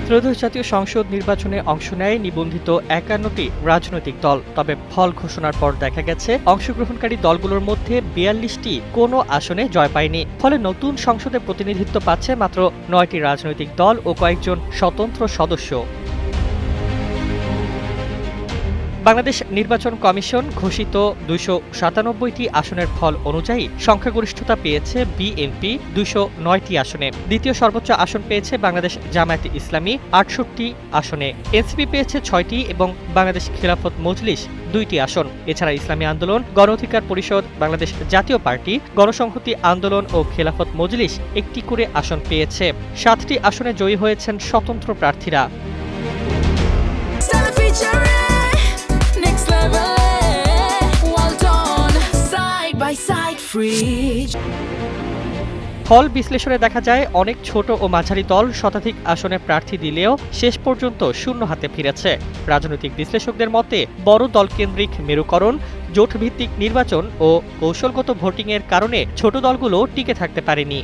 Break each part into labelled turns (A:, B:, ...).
A: ত্রয়োদশ জাতীয় সংসদ নির্বাচনে অংশ নেয় নিবন্ধিত ৫১টি রাজনৈতিক দল। তবে ফল ঘোষণার পর দেখা গেছে অংশগ্রহণকারী দলগুলোর মধ্যে ৪২টি কোনো আসনে জয় পায়নি। ফলে নতুন সংসদে প্রতিনিধিত্ব পাচ্ছে মাত্র ৯টি রাজনৈতিক দল ও কয়েকজন স্বতন্ত্র সদস্য। বাংলাদেশ নির্বাচন কমিশন ঘোষিত ২৯৭টি আসনের ফল অনুযায়ী সংখ্যাগরিষ্ঠতা পেয়েছে বিএনপি ২০৯টি আসনে। দ্বিতীয় সর্বোচ্চ আসন পেয়েছে বাংলাদেশ জামায়াতে ইসলামী ৬৮টি আসনে। এনসিপি পেয়েছে ৬টি এবং বাংলাদেশ খেলাফত মজলিস ২টি আসন। এছাড়া ইসলামী আন্দোলন, গণ অধিকার পরিষদ, বাংলাদেশ জাতীয় পার্টি, গণসংহতি আন্দোলন ও খেলাফত মজলিস একটি করে আসন পেয়েছে। ৭টি আসনে জয়ী হয়েছেন স্বতন্ত্র প্রার্থীরা। ফল বিশ্লেষণে দেখা যায় অনেক ছোট ও মাঝারি দল শতাধিক আসনে প্রার্থী দিলেও শেষ পর্যন্ত শূন্য হাতে ফিরেছে। রাজনৈতিক বিশ্লেষকদের মতে বড় দলকেন্দ্রিক মেরুকরণ, জোটভিত্তিক নির্বাচন ও কৌশলগত ভোটিংয়ের কারণে ছোট দলগুলো টিকে থাকতে পারেনি।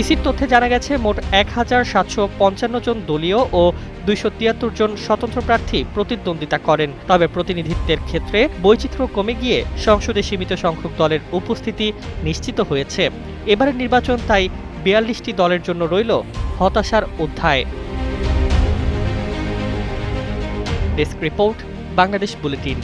A: ইসির তথ্যে জানা গেছে মোট ১,৭৫৫ জন দলীয় ও ২৭৩ জন স্বতন্ত্র প্রার্থী প্রতিদ্বন্দ্বিতা করেন। তবে প্রতিনিধিত্বের ক্ষেত্রে বৈচিত্র্য কমে গিয়ে সংসদে সীমিত সংখ্যক দলের উপস্থিতি নিশ্চিত হয়েছে। এবারের নির্বাচন তাই ৪২টি দলের জন্য রইল হতাশার অধ্যায়। Desk report, Bangladesh bulletin.